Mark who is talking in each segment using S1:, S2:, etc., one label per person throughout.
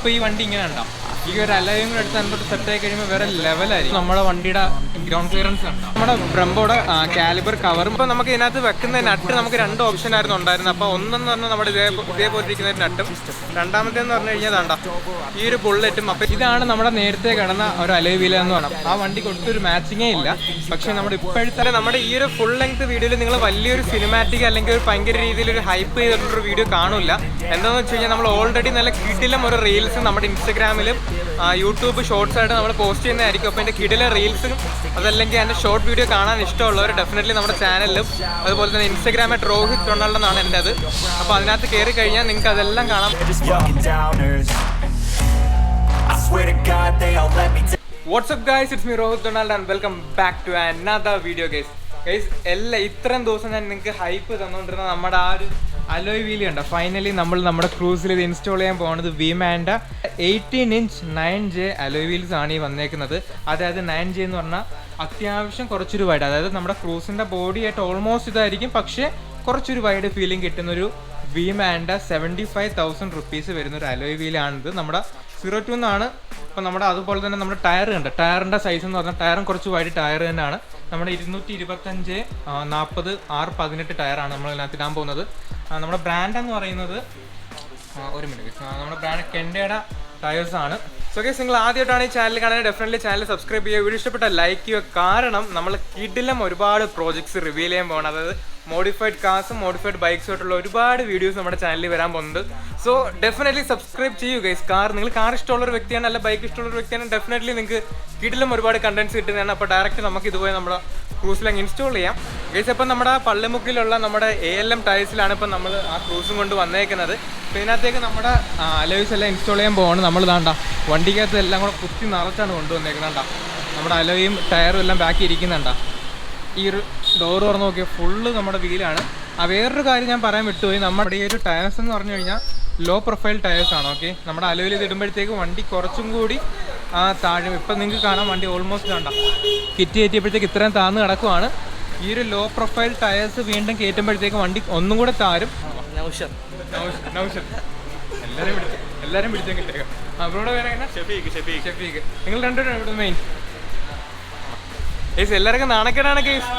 S1: ഇപ്പോൾ ഈ വണ്ടി ഇങ്ങനെ ഉണ്ടാവും. ഈ ഒരു അലയും കൂടെ എടുത്ത് അതിൻ്റെ സെറ്റ് ആയി കഴിയുമ്പോൾ വേറെ ലെവലായിരിക്കും. നമ്മുടെ വണ്ടിയുടെ ഗ്രൗണ്ട് ക്ലിയറൻസ് ഉണ്ടാവും. നമ്മുടെ ബ്രംബോയുടെ കാലിബർ കവറും. ഇപ്പോൾ നമുക്ക് ഇതിനകത്ത് വെക്കുന്ന നട്ട് നമുക്ക് 2 ഓപ്ഷൻ ആയിരുന്നു ഉണ്ടായിരുന്നത്. അപ്പോൾ ഒന്നെന്ന് പറഞ്ഞാൽ നമ്മുടെ ഇതേപോലെ ഇരിക്കുന്ന ഒരു നട്ടും, രണ്ടാമത്തേന്ന് പറഞ്ഞു കഴിഞ്ഞാൽ വേണ്ട ഈ ഒരു ബുള്ളറ്റും. അപ്പോൾ ഇതാണ് നമ്മുടെ നേരത്തെ കിടന്ന ഒരു അലോയ് വീൽ എന്ന് പറഞ്ഞാൽ ആ വണ്ടിക്ക് ഒട്ടൊരു മാച്ചിങ്ങേ ഇല്ല. പക്ഷേ നമ്മുടെ ഇപ്പോഴത്തെ നമ്മുടെ ഈ ഒരു ഫുൾ ലെങ്ത് വീഡിയോയിൽ നിങ്ങൾ വലിയൊരു സിനിമാറ്റിക് അല്ലെങ്കിൽ ഒരു ഭയങ്കര രീതിയിൽ ഒരു ഹൈപ്പ് ചെയ്തിട്ടുള്ളൊരു വീഡിയോ കാണില്ല. എന്താണെന്ന് വെച്ച് കഴിഞ്ഞാൽ നമ്മൾ ഓൾറെഡി നല്ല കിടിലം ഒരു റീൽസ് നമ്മുടെ ഇൻസ്റ്റഗ്രാമിലും യൂട്യൂബ് ഷോർട്സ് ആയിട്ട് നമ്മൾ പോസ്റ്റ് ചെയ്യുന്നതായിരിക്കും. അപ്പോൾ എൻ്റെ കിടിലെ റീൽസും അതല്ലെങ്കിൽ എൻ്റെ ഷോർട്ട് വീഡിയോ കാണാൻ ഇഷ്ടമുള്ളവർ ഡെഫിനറ്റ്ലി നമ്മുടെ ചാനലിലും അതുപോലെ തന്നെ ഇൻസ്റ്റഗ്രാമിൽ റോഹിത് എന്നാണ് എൻ്റെ അത്. അപ്പോൾ അതിനകത്ത് കയറി കഴിഞ്ഞാൽ നിങ്ങൾക്ക് അതെല്ലാം കാണാം. What's up guys, it's me Rohit and welcome back to another video guys. ഇത്രയും ദിവസം ഞാൻ നിങ്ങൾക്ക് ഹൈപ്പ് തന്നുകൊണ്ടിരുന്ന നമ്മുടെ ആ ഒരു അലോയ് വീൽ കണ്ട ഫൈനലി നമ്മൾ നമ്മുടെ ക്രൂസിൽ ഇത് ഇൻസ്റ്റാൾ ചെയ്യാൻ പോകുന്നത് വിമാൻ്റെ 18" 9J അലോയ് വീൽസ് ആണ് ഈ വന്നേക്കുന്നത്. അതായത് 9J എന്ന് പറഞ്ഞാൽ അത്യാവശ്യം കുറച്ചൊരു വൈഡ്, അതായത് നമ്മുടെ ക്രൂസിൻ്റെ ബോഡി ആയിട്ട് ഓൾമോസ്റ്റ് ഇതായിരിക്കും, പക്ഷേ കുറച്ചൊരു വൈഡ് ഫീലിംഗ് കിട്ടുന്നൊരു വിമാൻ്റെ 75,000 rupees വരുന്നൊരു അലോയ് വീലാണിത്. നമ്മുടെ 02 എന്നാണ്. അപ്പോൾ നമ്മുടെ അതുപോലെ തന്നെ നമ്മുടെ ടയർ ഉണ്ട്, ടയറിൻ്റെ സൈസ് എന്ന് പറഞ്ഞാൽ ടയറും കുറച്ച് വൈഡ് ടയർ തന്നെയാണ്. നമ്മുടെ 225 40 618 ടയറാണ് നമ്മൾ ഇതിനകത്ത് ഇടാൻ പോകുന്നത്. നമ്മുടെ ബ്രാൻഡ് എന്ന് പറയുന്നത് നമ്മുടെ ബ്രാൻഡ് കെൻഡയുടെ ടയേഴ്സാണ്. സോ ഗൈസ്, നിങ്ങൾ ആദ്യമായിട്ടാണ് ഈ ചാനൽ കാണാൻ ഡെഫിനറ്റ്ലി ചാനൽ സബ്സ്ക്രൈബ് ചെയ്യുക, വീഡിയോ ഇഷ്ടപ്പെട്ട ലൈക്ക് ചെയ്യുക. കാരണം നമ്മൾ കിടിലം ഒരുപാട് പ്രോജക്ട്സ് റിവീൽ ചെയ്യാൻ പോകണം. അതായത് മോഡിഫൈഡ് കാർസും മോഡിഫൈഡ് ബൈക്സും ആയിട്ടുള്ള ഒരുപാട് വീഡിയോസ് നമ്മുടെ ചാനലിൽ വരാൻ പോകുന്നുണ്ട്. സോ ഡെഫിനറ്റ്ലി സബ്സ്ക്രൈബ് ചെയ്യുക ഗൈസ്. നിങ്ങൾ കാർ ഇഷ്ടമുള്ളൊരു വ്യക്തിയാണ്, അല്ല ബൈക്ക് ഇഷ്ടമുള്ളൊരു വ്യക്തിയാണ്, ഡെഫിനറ്റ്ലി നിങ്ങൾക്ക് കിടിലം ഒരുപാട് കണ്ടന്റ്സ് കിട്ടുന്നതാണ്. അപ്പോൾ ഡയറക്റ്റ് നമുക്ക് ഇതുപോലെ നമ്മുടെ ക്രൂസിലങ്ങ് ഇൻസ്റ്റാൾ ചെയ്യാം ഗൈസ്. അപ്പം നമ്മുടെ പള്ളിമുക്കിലുള്ള നമ്മുടെ ALM ടയേഴ്സിലാണ് ഇപ്പം നമ്മൾ ആ ക്രൂസും കൊണ്ട് വന്നേക്കുന്നത്. അപ്പോൾ ഇതിനകത്തേക്ക് നമ്മുടെ അലോയ്സ് എല്ലാം ഇൻസ്റ്റാൾ ചെയ്യാൻ പോവാണ്. നമ്മൾ ഇതാണ്ട വണ്ടിക്കകത്ത് എല്ലാം കൂടെ കുത്തി നിറച്ചാണ് കൊണ്ടുവന്നേക്കുന്നുണ്ട. നമ്മുടെ അലോയും ടയറും എല്ലാം ബാക്കി ഇരിക്കുന്നുണ്ട. ഈ ഒരു ഡോറ് തുറന്ന് നോക്കിയാൽ ഫുള്ള് നമ്മുടെ വീലാണ്. വേറൊരു കാര്യം ഞാൻ പറയാൻ വിട്ടുപോയി, നമ്മുടെ ഈ ഒരു ടയേഴ്സ് എന്ന് പറഞ്ഞു കഴിഞ്ഞാൽ ലോ പ്രൊഫൈൽ ടയേഴ്സാണ്. ഓക്കെ, നമ്മുടെ അലോയിൽ ഇത് ഇടുമ്പോഴത്തേക്ക് വണ്ടി കുറച്ചും കൂടി താഴും. ഇപ്പം നിങ്ങൾക്ക് കാണാം വണ്ടി ഓൾമോസ്റ്റ് കണ്ട കിറ്റ് കയറ്റിയപ്പോഴത്തേക്ക് ഇത്രയും താഴ്ന്ന് കിടക്കുവാണ്. ഈ ഒരു ലോ പ്രൊഫൈൽ ടയേഴ്സ് വീണ്ടും കയറ്റുമ്പോഴത്തേക്ക് വണ്ടി ഒന്നും കൂടെ താരും. എല്ലാവരും പിടിച്ചാൽ കിട്ടിയേക്കാം. അവരോട് വേറെ എങ്ങനെ ഷെഫീക്ക് നിങ്ങൾ രണ്ടുപേരും ഇവിടെ മെയിൻ കേസ്. എല്ലാവർക്കും നാണക്കേടാണ് കേസ്,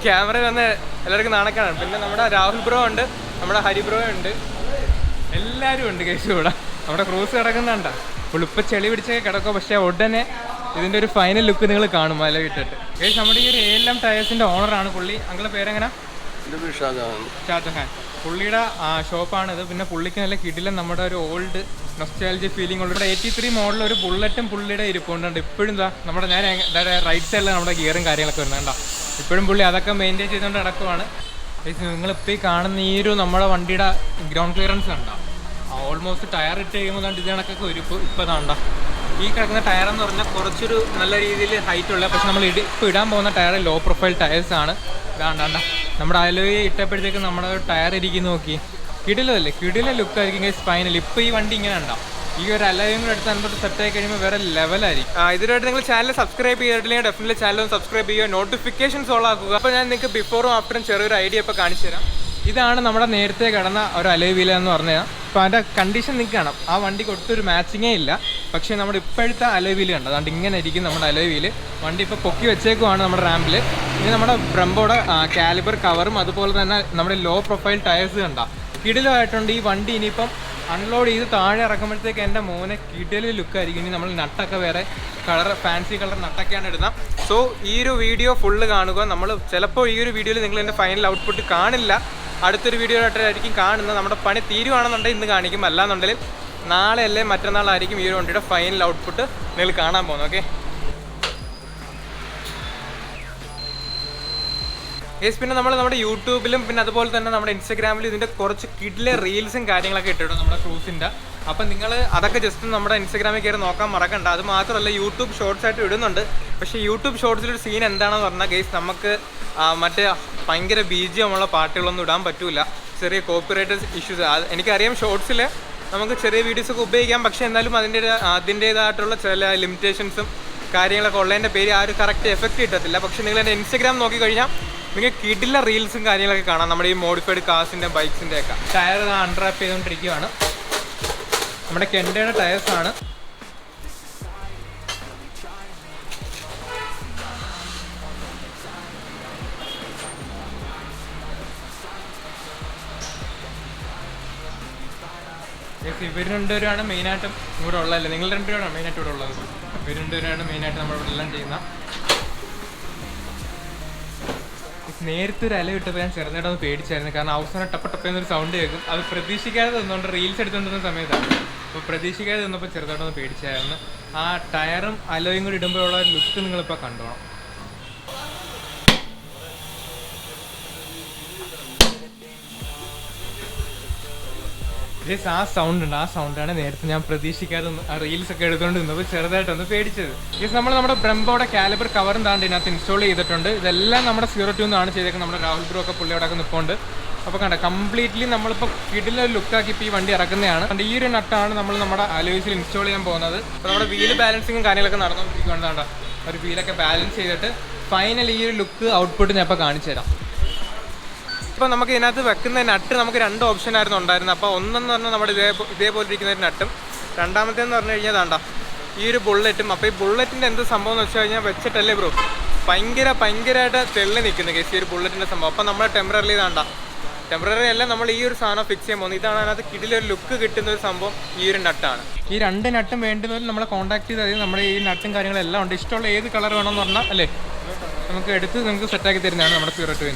S1: ക്യാമറ വന്ന് എല്ലാവർക്കും നാണക്കേടാണ്. പിന്നെ നമ്മുടെ രാഹുൽ ബ്രോ ഉണ്ട്, നമ്മുടെ ഹരി ബ്രോ ഉണ്ട്, എല്ലാവരും ഉണ്ട് കേസ് ഇവിടെ. നമ്മുടെ ക്രൂസ് കിടക്കുന്നുണ്ട പുളിപ്പം ചെളി പിടിച്ചൊക്കെ കിടക്കുക. പക്ഷേ ഉടനെ ഇതിൻ്റെ ഒരു ഫൈനൽ ലുക്ക് നിങ്ങൾ കാണും അല വിട്ടിട്ട് കേസ്. നമ്മുടെ ഈ ഒരു ALM ടയേഴ്സിൻ്റെ ഓണറാണ് പുള്ളി. അങ്ങളുടെ പേരെങ്ങനെ? ഷാജഹാൻ. പുള്ളിയുടെ ഷോപ്പാണിത്. പിന്നെ പുള്ളിക്ക് നല്ല കിടിലം നമ്മുടെ ഒരു ഓൾഡ് നൊസ്റ്റാൾജി ഫീലിംഗ് ഉള്ള 83 മോഡൽ ഒരു ബുള്ളറ്റും പുള്ളിയുടെ ഇരിപ്പുണ്ട്. ഇപ്പോഴും നമ്മുടെ ഞാൻ റൈറ്റ് സൈഡിൽ നമ്മുടെ ഗിയറും കാര്യങ്ങളൊക്കെ വരുന്നുണ്ടോ. ഇപ്പോഴും പുള്ളി അതൊക്കെ മെയിൻറ്റെയിൻ ചെയ്തുകൊണ്ട് നടക്കുവാണ്. നിങ്ങളിപ്പോൾ ഈ കാണുന്ന ഈ ഒരു നമ്മുടെ വണ്ടിയുടെ ഗ്രൗണ്ട് ക്ലിയറൻസ് ഉണ്ടോ, ഓൾമോസ്റ്റ് ടയർ ഇട്ട് കഴിയുമ്പോൾ ഇത് കണക്കൊക്കെ ഒരു ഇപ്പോൾ ഇതാണ്ടോ. ഈ കിടക്കുന്ന ടയർ എന്ന് പറഞ്ഞാൽ കുറച്ചൊരു നല്ല രീതിയിൽ ഹൈറ്റ് ഉള്ള, പക്ഷെ നമ്മൾ ഇപ്പോൾ ഇടാൻ പോകുന്ന ടയർ ലോ പ്രൊഫൈൽ ടയേഴ്സാണ്. ഇതാണ്ടാണ്ട നമ്മുടെ അലോയെ ഇട്ടപ്പോഴത്തേക്ക് നമ്മുടെ ടയർ ഇരിക്കുന്ന നോക്കി കിടിലല്ലേ, കിടില ലുക്കായിരിക്കും ഗൈസ് ഫൈനൽ. ഇപ്പോൾ ഈ വണ്ടി ഇങ്ങനെ ഉണ്ടാവും. ഈ ഒരു അലോയും കൂടെ എടുത്ത് അതിൻ്റെ സെറ്റ് ആയി കഴിയുമ്പോൾ വേറെ ലെവലായിരിക്കും. ഇതിനായിട്ട് നിങ്ങൾ ചാനൽ സബ്സ്ക്രൈബ് ചെയ്തിട്ടില്ലെങ്കിൽ ഡെഫിനറ്റ്ലി ചാനൽ ഒന്ന് സബ്സ്ക്രൈബ് ചെയ്യുക, നോട്ടിഫിക്കേഷൻസ് ഓൾ ആക്കുക. അപ്പോൾ ഞാൻ നിങ്ങൾക്ക് ബിഫോറും ആഫ്റ്ററും ചെറിയൊരു ഐഡിയ ഇപ്പോൾ കാണിച്ചു തരാം. ഇതാണ് നമ്മുടെ നേരത്തെ കിടന്ന ഒരു അലോയ് വീൽ എന്ന് പറഞ്ഞാൽ. അപ്പോൾ അതിൻ്റെ കണ്ടീഷൻ നിങ്ങൾക്ക് കാണാം, ആ വണ്ടിക്ക് ഒട്ടൊരു മാച്ചിങ്ങേ ഇല്ല. പക്ഷേ നമ്മുടെ ഇപ്പോഴത്തെ അലോയ് വീല് കണ്ടത് അതുകൊണ്ട് ഇങ്ങനെ ഇരിക്കും നമ്മുടെ അലോയ് വീല്. വണ്ടി ഇപ്പോൾ പൊക്കി വെച്ചേക്കുവാണ് നമ്മുടെ റാമ്പിൽ. ഇനി നമ്മുടെ ബ്രംബോയുടെ കാലിബർ കവറും അതുപോലെ തന്നെ നമ്മുടെ ലോ പ്രൊഫൈൽ ടയേഴ്സ് കണ്ട കിടിലമായിട്ടുണ്ട്. ഈ വണ്ടി ഇനിയിപ്പം അൺലോഡ് ചെയ്ത് താഴെ ഇറക്കുമ്പോഴത്തേക്ക് എൻ്റെ മോനെ കിടില ലുക്കായിരിക്കും. ഇനി നമ്മൾ നട്ടൊക്കെ വേറെ കളർ ഫാൻസി കളർ നട്ടൊക്കെയാണ് ഇടുന്നത്. സോ ഈ ഒരു വീഡിയോ ഫുള്ള് കാണുക. നമ്മൾ ചിലപ്പോൾ ഈ ഒരു വീഡിയോയിൽ നിങ്ങൾ എൻ്റെ ഫൈനൽ ഔട്ട്പുട്ട് കാണില്ല, അടുത്തൊരു വീഡിയോ ആയിട്ടായിരിക്കും കാണുന്നത്. നമ്മുടെ പണി തീരുവാണെന്നുണ്ടെങ്കിൽ ഇന്ന് കാണിക്കും, അല്ലാന്നുണ്ടെങ്കിൽ നാളെ അല്ലേ മറ്റന്നാളായിരിക്കും ഈ ഒരു വണ്ടിയുടെ ഫൈനൽ ഔട്ട്പുട്ട് നിങ്ങൾ കാണാൻ പോകുന്നത്. Okay yes. പിന്നെ നമ്മൾ നമ്മുടെ യൂട്യൂബിലും പിന്നെ അതുപോലെ തന്നെ നമ്മുടെ ഇൻസ്റ്റാഗ്രാമിലും ഇതിൻ്റെ കുറച്ച് കിഡിലെ റീൽസും കാര്യങ്ങളൊക്കെ ഇട്ടിട്ടുണ്ട് നമ്മുടെ ക്രൂസിൻ്റെ. അപ്പം നിങ്ങൾ അതൊക്കെ ജസ്റ്റ് നമ്മുടെ ഇൻസ്റ്റാഗ്രാമിൽ കയറി നോക്കാൻ മറക്കണ്ട. അത് മാത്രമല്ല യൂട്യൂബ് ഷോർട്സ് ആയിട്ട് ഇടുന്നുണ്ട്. പക്ഷേ യൂട്യൂബ് ഷോർട്സിലൊരു സീൻ എന്താണെന്ന് പറഞ്ഞാൽ ഗൈസ്, നമുക്ക് മറ്റേ ഭയങ്കര BGM-ഉള്ള പാട്ടുകളൊന്നും ഇടാൻ പറ്റില്ല, ചെറിയ കോപ്പിറൈറ്റ് ഇഷ്യൂസ്. എനിക്കറിയാം ഷോർട്സിൽ നമുക്ക് ചെറിയ വീഡിയോസൊക്കെ ഉപയോഗിക്കാം, പക്ഷേ എന്നാലും അതിൻ്റേതായിട്ടുള്ള ചില ലിമിറ്റേഷൻസും കാര്യങ്ങളൊക്കെ ഉള്ളതിൻ്റെ പേര് ആ ഒരു കറക്റ്റ് എഫക്റ്റ് കിട്ടത്തില്ല. പക്ഷേ നിങ്ങൾ എൻ്റെ ഇൻസ്റ്റാഗ്രാം നോക്കിക്കഴിഞ്ഞാൽ നിങ്ങൾക്ക് കിടില റീൽസും കാര്യങ്ങളൊക്കെ കാണാം. നമ്മുടെ ഈ മോഡിഫൈഡ് കാർസിൻ്റെ ബൈക്സിൻ്റെ ഒക്കെ ടയർ അൺറാപ്പ് ചെയ്തുകൊണ്ടിരിക്കുകയാണ്. നമ്മുടെ കെൻഡയുടെ ടയേഴ്സാണ്. ഇവർ രണ്ടുപേരാണ് മെയിനായിട്ടും ഇവിടെ ഉള്ളതല്ലേ, നിങ്ങൾ രണ്ടുപേരാണ് മെയിനായിട്ട് ഇവിടെ ഉള്ളത്. ഇവർ രണ്ടുപേരാണ് മെയിനായിട്ട് നമ്മളിവിടെ എല്ലാം ചെയ്യുന്ന. നേരത്തെ ഒരു അല കിട്ടപ്പോൾ ഞാൻ ചെറുതായിട്ടൊന്ന് പേടിച്ചായിരുന്നു. കാരണം അവസാനം ടപ്പ ടപ്പയെന്നൊരു സൗണ്ട് കേൾക്കും. അത് പ്രതീക്ഷിക്കാതെ നിന്നുകൊണ്ട് റീൽസ് എടുത്തുകൊണ്ടിരുന്ന സമയത്താണ്. അപ്പോൾ പ്രതീക്ഷിക്കാതെ നിന്നപ്പോൾ ചെറുതായിട്ടൊന്ന് പേടിച്ചായിരുന്നു. ആ ടയറും അലോയും കൂടി ഇടുമ്പോഴുള്ള ലുക്ക് നിങ്ങളിപ്പോൾ കണ്ടോണം. ആ സൗണ്ട് ഉണ്ട്, ആ സൗണ്ടാണ് നേരത്തെ ഞാൻ പ്രതീക്ഷിക്കാതെ റീൽസ് ഒക്കെ എടുത്തുകൊണ്ട് നിന്നപ്പോൾ ചെറുതായിട്ടൊന്ന് പേടിച്ചത്. നമ്മൾ നമ്മുടെ ബ്രംബോയുടെ കാലിബർ കവറും താണ്ട് ഇതിനകത്ത് ഇൻസ്റ്റാൾ ചെയ്തിട്ടുണ്ട്. ഇതെല്ലാം നമ്മുടെ 02 എന്നാണ് ചെയ്തേക്കുന്നത്. നമ്മുടെ രാഹുൽ ബ്രോ ഒക്കെ പുള്ളിയോടെ ഒക്കെ നിൽപ്പുണ്ട്. അപ്പോൾ കണ്ട കംപ്ലീറ്റ്ലി നമ്മളിപ്പോൾ കിടിലൊരു ലുക്കാക്കി ഇപ്പോൾ ഈ വണ്ടി ഇറക്കുന്നതാണ്. ഈ ഒരു നട്ടാണ് നമ്മൾ നമ്മുടെ അലോയ്സിൽ ഇൻസ്റ്റാൾ ചെയ്യാൻ പോകുന്നത്. അപ്പോൾ നമ്മുടെ വീല് ബാലൻസിങ്ങും കാര്യങ്ങളൊക്കെ നടന്നുകൊണ്ടിരിക്കുകയാണ്. ഒരു വീലൊക്കെ ബാലൻസ് ചെയ്തിട്ട് ഫൈനൽ ഈ ഒരു ലുക്ക് ഔട്ട്പുട്ട് ഞാൻ ഇപ്പോൾ കാണിച്ചു തരാം. ഇപ്പോൾ നമുക്ക് ഇതിനകത്ത് വെക്കുന്ന നട്ട് നമുക്ക് 2 ഓപ്ഷൻ ആയിരുന്നു ഉണ്ടായിരുന്നത്. അപ്പോൾ ഒന്നെന്ന് പറഞ്ഞാൽ നമ്മുടെ ഇതേപോലെ ഇരിക്കുന്ന ഒരു നട്ടും, രണ്ടാമത്തേന്ന് പറഞ്ഞു കഴിഞ്ഞാൽ താണ്ട ഈ ഒരു ബുള്ളറ്റും. അപ്പോൾ ഈ ബുള്ളറ്റിൻ്റെ എന്ത് സംഭവം എന്ന് വെച്ച് കഴിഞ്ഞാൽ വെച്ചിട്ടല്ലേ ബ്രോ ഭയങ്കരമായിട്ട് തെള്ളി നിൽക്കുന്ന കേസ് ഈ ഒരു ബുള്ളറ്റിൻ്റെ സംഭവം. അപ്പോൾ നമ്മൾ ടെമ്പററി അല്ല നമ്മൾ ഈ ഒരു സാധനം ഫിക്സ് ചെയ്യാൻ പോകുന്നത്. ഇതാണ് അതിനകത്ത് കിടിലൊരു ലുക്ക് കിട്ടുന്ന ഒരു സംഭവം ഈ ഒരു നട്ടാണ്. ഈ 2 നട്ടും വേണ്ടുന്നവർ നമ്മളെ കോൺടാക്ട് ചെയ്താൽ നമ്മുടെ ഈ നട്ടും കാര്യങ്ങളെല്ലാം ഉണ്ട്. ഇഷ്ടമുള്ള ഏത് കളർ വേണമെന്ന് പറഞ്ഞാൽ അല്ലേ നമുക്ക് എടുത്ത് നമുക്ക് സെറ്റാക്കി തരുന്നതാണ് നമ്മുടെ 02.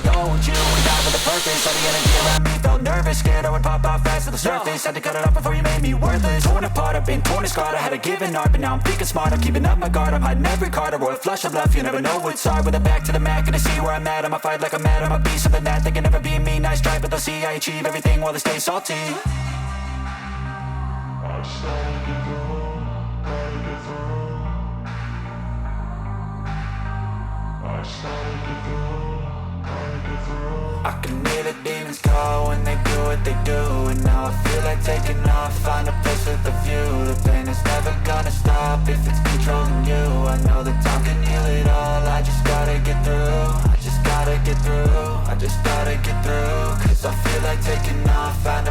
S2: I can hear the demons call when they do what they do. And now I feel like taking off, find a place with a view. The pain is never gonna stop if it's controlling you. I know that time can heal it all, I just gotta get through. I just gotta get through, I just gotta get through. Cause I feel like taking off, find